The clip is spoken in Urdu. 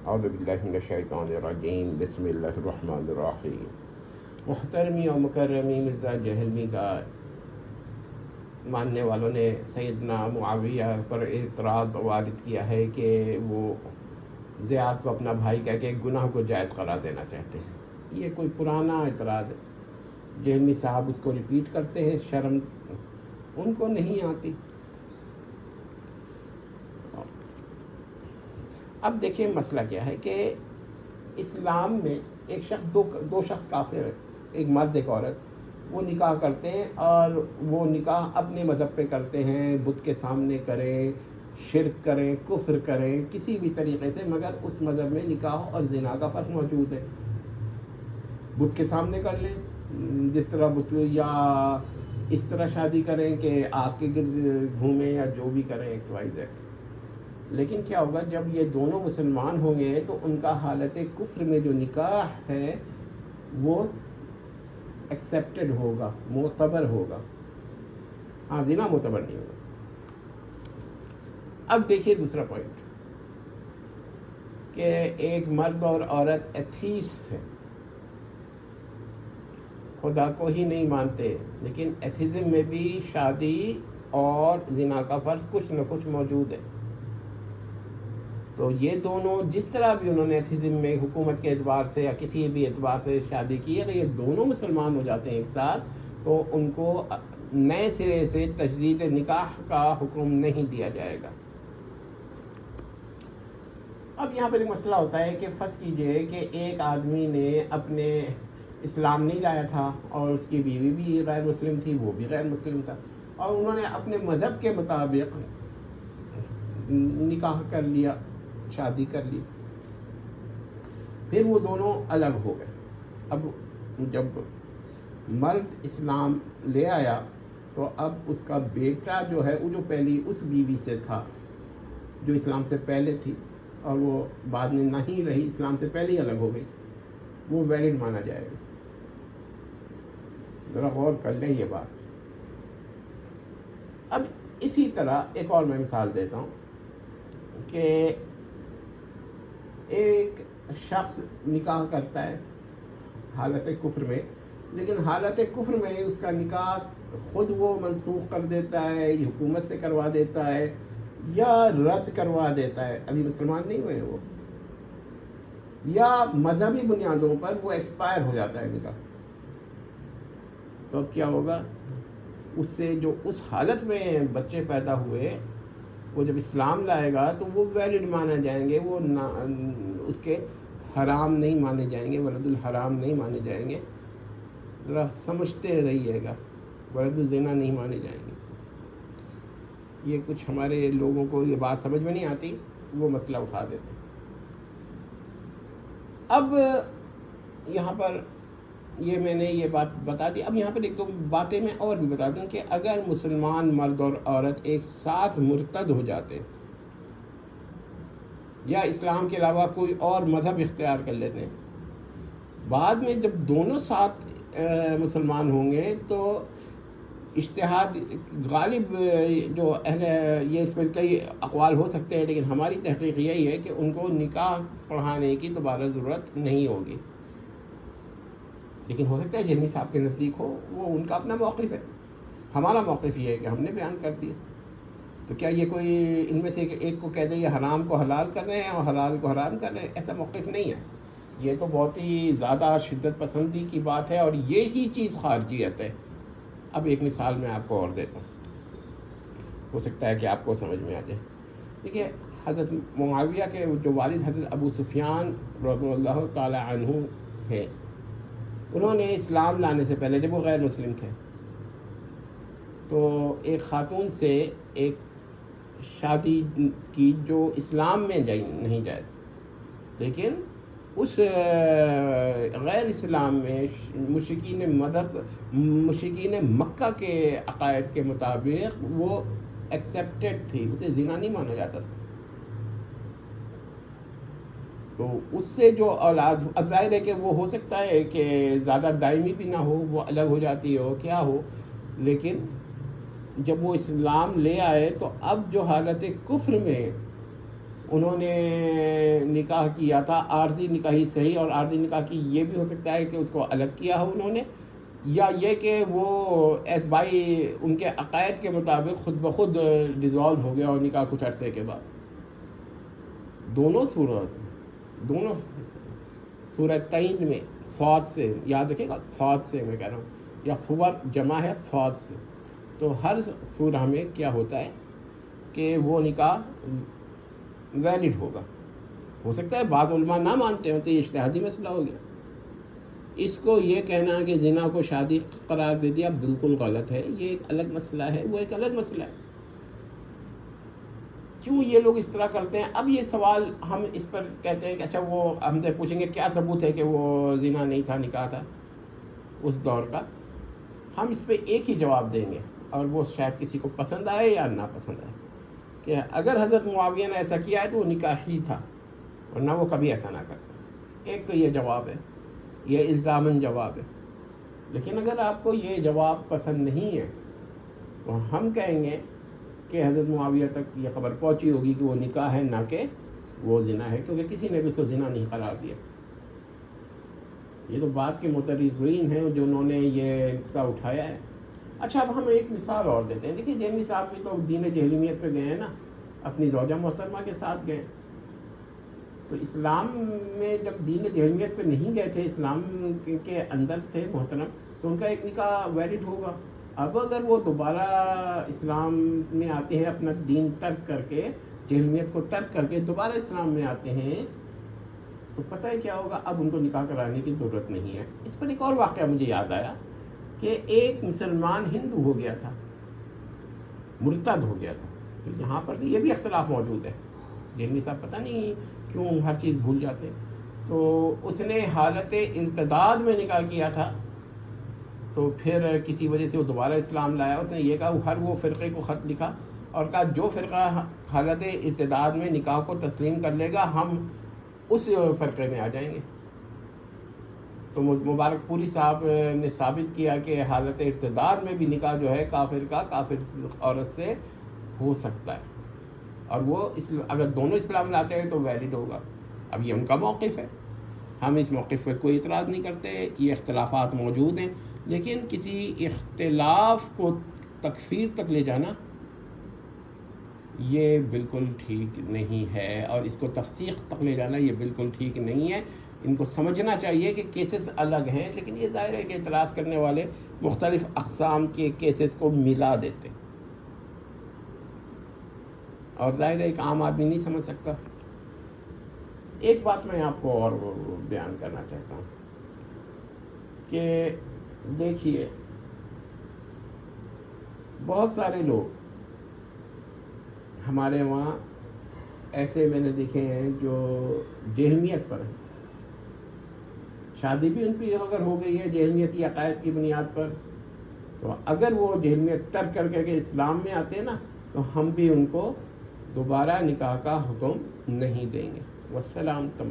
اعوذ باللہ من الشیطان الرجیم، بسم اللہ الرحمن الرحیم۔ محترمی اور مکرمی مرزا جہلمی کا ماننے والوں نے سیدنا معاویہ پر اعتراض وارد کیا ہے کہ وہ زیاد کو اپنا بھائی کہہ کے گناہ کو جائز قرار دینا چاہتے ہیں۔ یہ کوئی پرانا اعتراض ہے، جہلمی صاحب اس کو ریپیٹ کرتے ہیں، شرم ان کو نہیں آتی۔ اب دیکھیں مسئلہ کیا ہے کہ اسلام میں ایک شخص دو شخص کافر ہے، ایک مرد ایک عورت، وہ نکاح کرتے ہیں اور وہ نکاح اپنے مذہب پہ کرتے ہیں، بت کے سامنے کریں، شرک کریں، کفر کریں، کسی بھی طریقے سے، مگر اس مذہب میں نکاح اور زنا کا فرق موجود ہے۔ بت کے سامنے کر لیں جس طرح بت، یا اس طرح شادی کریں کہ آپ کے گرد گھومیں، یا جو بھی کریں ایکس وائی زیڈ۔ لیکن کیا ہوگا جب یہ دونوں مسلمان ہوں گے تو ان کا حالت کفر میں جو نکاح ہے وہ ایکسیپٹڈ ہوگا، معتبر ہوگا، ہاں زنا معتبر نہیں ہوگا۔ اب دیکھیے دوسرا پوائنٹ کہ ایک مرد اور عورت ایتھیسٹ ہے، خدا کو ہی نہیں مانتے، لیکن ایتھیزم میں بھی شادی اور زنا کا فرق کچھ نہ کچھ موجود ہے۔ تو یہ دونوں جس طرح بھی انہوں نے ایتھیزم میں حکومت کے اعتبار سے یا کسی بھی اعتبار سے شادی کی، اگر یہ دونوں مسلمان ہو جاتے ہیں ایک ساتھ تو ان کو نئے سرے سے تجدید نکاح کا حکم نہیں دیا جائے گا۔ اب یہاں پر ایک مسئلہ ہوتا ہے کہ فرض کیجئے کہ ایک آدمی نے اپنے اسلام نہیں لایا تھا اور اس کی بیوی بھی غیر مسلم تھی، وہ بھی غیر مسلم تھا، اور انہوں نے اپنے مذہب کے مطابق نکاح کر لیا، شادی کر لی، پھر وہ دونوں الگ ہو گئے۔ اب جب مرد اسلام لے آیا تو اب اس کا بیٹا جو ہے وہ جو پہلی اس بیوی سے تھا جو اسلام سے پہلے تھی اور وہ بعد میں نہیں رہی، اسلام سے پہلے ہی الگ ہو گئی، وہ ویلڈ مانا جائے گا۔ ذرا غور کر لیں یہ بات۔ اب اسی طرح ایک اور میں مثال دیتا ہوں کہ ایک شخص نکاح کرتا ہے حالت کفر میں، لیکن حالت کفر میں اس کا نکاح خود وہ منسوخ کر دیتا ہے، حکومت سے کروا دیتا ہے یا رد کروا دیتا ہے، ابھی مسلمان نہیں ہوئے وہ، یا مذہبی بنیادوں پر وہ ایکسپائر ہو جاتا ہے نکاح، تو اب کیا ہوگا؟ اس سے جو اس حالت میں بچے پیدا ہوئے وہ جب اسلام لائے گا تو وہ ویلڈ مانے جائیں گے، وہ اس کے حرام نہیں مانے جائیں گے، ولد الحرام نہیں مانے جائیں گے۔ ذرا سمجھتے رہیے گا، ولد الزنا نہیں مانے جائیں گے۔ یہ کچھ ہمارے لوگوں کو یہ بات سمجھ میں نہیں آتی، وہ مسئلہ اٹھا دیتے ہیں۔ اب یہاں پر یہ میں نے یہ بات بتا دی، اب یہاں پر ایک دو باتیں میں اور بھی بتا دوں کہ اگر مسلمان مرد اور عورت ایک ساتھ مرتد ہو جاتے یا اسلام کے علاوہ کوئی اور مذہب اختیار کر لیتے ہیں، بعد میں جب دونوں ساتھ مسلمان ہوں گے تو اجتہاد غالب جو اہل، یہ اس میں کئی اقوال ہو سکتے ہیں لیکن ہماری تحقیق یہی ہے کہ ان کو نکاح پڑھانے کی دوبارہ ضرورت نہیں ہوگی۔ لیکن ہو سکتا ہے جہلمی صاحب کے نزدیک ہو، وہ ان کا اپنا موقف ہے، ہمارا موقف یہ ہے کہ ہم نے بیان کر دیا۔ تو کیا یہ کوئی ان میں سے ایک کو کہہ دے یہ حرام کو حلال کر رہے ہیں اور حلال کو حرام کر رہے ہیں؟ ایسا موقف نہیں ہے، یہ تو بہت ہی زیادہ شدت پسندی کی بات ہے اور یہی چیز خارجیت ہے۔ اب ایک مثال میں آپ کو اور دیتا ہوں، ہو سکتا ہے کہ آپ کو سمجھ میں آ جائے۔ دیکھیے حضرت معاویہ کے جو والد حضرت ابو سفیان رضی اللہ تعالی عنہ ہیں، انہوں نے اسلام لانے سے پہلے جب وہ غیر مسلم تھے تو ایک خاتون سے ایک شادی کی جو اسلام میں نہیں جائز، لیکن اس غیر اسلام میں مشرکین مکہ کے عقائد کے مطابق وہ ایکسیپٹڈ تھی، اسے زنا نہیں مانا جاتا تھا۔ تو اس سے جو اولاد، اب ظاہر ہے کہ وہ ہو سکتا ہے کہ زیادہ دائمی بھی نہ ہو، وہ الگ ہو جاتی ہو، کیا ہو، لیکن جب وہ اسلام لے آئے تو اب جو حالت کفر میں انہوں نے نکاح کیا تھا عارضی نکاح ہی صحیح، اور عارضی نکاح کی یہ بھی ہو سکتا ہے کہ اس کو الگ کیا ہو انہوں نے، یا یہ کہ وہ ایس بائی ان کے عقائد کے مطابق خود بخود ڈیزالو ہو گیا اور نکاح کچھ عرصے کے بعد. دونوں صورت، دونوں صورتین میں صاد سے یاد رکھے گا، صاد سے میں کہہ رہا ہوں، یا صور جمع ہے صاد سے، تو ہر صورت میں کیا ہوتا ہے کہ وہ نکاح ویلڈ ہوگا. ہو سکتا ہے بعض علماء نہ مانتے ہوں تو یہ اجتہادی مسئلہ ہو گیا. اس کو یہ کہنا کہ زنا کو شادی قرار دے دیا بالکل غلط ہے، یہ ایک الگ مسئلہ ہے، وہ ایک الگ مسئلہ ہے. کیوں یہ لوگ اس طرح کرتے ہیں؟ اب یہ سوال ہم اس پر کہتے ہیں کہ اچھا وہ ہم سے پوچھیں گے کیا ثبوت ہے کہ وہ زنا نہیں تھا، نکاح تھا اس دور کا. ہم اس پہ ایک ہی جواب دیں گے، اور وہ شاید کسی کو پسند آئے یا نہ پسند آئے، کہ اگر حضرت معاویہ نے ایسا کیا ہے تو وہ نکاح ہی تھا، ورنہ وہ کبھی ایسا نہ کرتا. ایک تو یہ جواب ہے، یہ الزاماً جواب ہے. لیکن اگر آپ کو یہ جواب پسند نہیں ہے تو ہم کہیں گے کہ حضرت معاویہ تک یہ خبر پہنچی ہوگی کہ وہ نکاح ہے، نہ کہ وہ زنا ہے، کیونکہ کسی نے بھی اس کو زنا نہیں قرار دیا. یہ تو بات کے مترجمین ہیں جو انہوں نے یہ نقطہ اٹھایا ہے. اچھا اب ہم ایک مثال اور دیتے ہیں. دیکھیے جیمی صاحب بھی تو دین جہلیمیت پہ گئے ہیں نا، اپنی زوجہ محترمہ کے ساتھ گئے. تو اسلام میں جب دین جہلیمیت پہ نہیں گئے تھے، اسلام کے اندر تھے محترم، تو ان کا ایک نکاح ویلڈ ہوگا. اب اگر وہ دوبارہ اسلام میں آتے ہیں، اپنا دین ترک کر کے، جہلیمیت کو ترک کر کے دوبارہ اسلام میں آتے ہیں، تو پتہ ہے کیا ہوگا؟ اب ان کو نکاح کرانے کی ضرورت نہیں ہے. اس پر ایک اور واقعہ مجھے یاد آیا کہ ایک مسلمان ہندو ہو گیا تھا، مرتد ہو گیا تھا. تو یہاں پر یہ بھی اختلاف موجود ہے، جہمی صاحب پتہ نہیں کیوں ہر چیز بھول جاتے. تو اس نے حالت ارتداد میں نکاح کیا تھا، تو پھر کسی وجہ سے وہ دوبارہ اسلام لایا. اس نے یہ کہا، ہر وہ فرقے کو خط لکھا اور کہا جو فرقہ حالت ارتداد میں نکاح کو تسلیم کر لے گا ہم اس فرقے میں آ جائیں گے. تو مبارک پوری صاحب نے ثابت کیا کہ حالت ارتداد میں بھی نکاح جو ہے کافر کا کافر عورت سے ہو سکتا ہے، اور وہ اگر دونوں اسلام لاتے ہیں تو ویلڈ ہوگا. اب یہ ان کا موقف ہے، ہم اس موقف پہ کوئی اعتراض نہیں کرتے. یہ اختلافات موجود ہیں، لیکن کسی اختلاف کو تکفیر تک لے جانا یہ بالکل ٹھیک نہیں ہے، اور اس کو تفسیق تک لے جانا یہ بالکل ٹھیک نہیں ہے. ان کو سمجھنا چاہیے کہ کیسز الگ ہیں، لیکن یہ ظاہر ہے کہ اعتراض کرنے والے مختلف اقسام کے کیسز کو ملا دیتے، اور ظاہر ہے ایک عام آدمی نہیں سمجھ سکتا. ایک بات میں آپ کو اور بیان کرنا چاہتا ہوں کہ دیکھیے بہت سارے لوگ ہمارے وہاں ایسے میں نے دیکھے ہیں جو جہمیت پر ہیں. شادی بھی ان کی اگر ہو گئی ہے جہمیتی عقائد کی بنیاد پر، تو اگر وہ جہمیت ترک کر کے اسلام میں آتے ہیں نا، تو ہم بھی ان کو دوبارہ نکاح کا حکم نہیں دیں گے. والسلام تم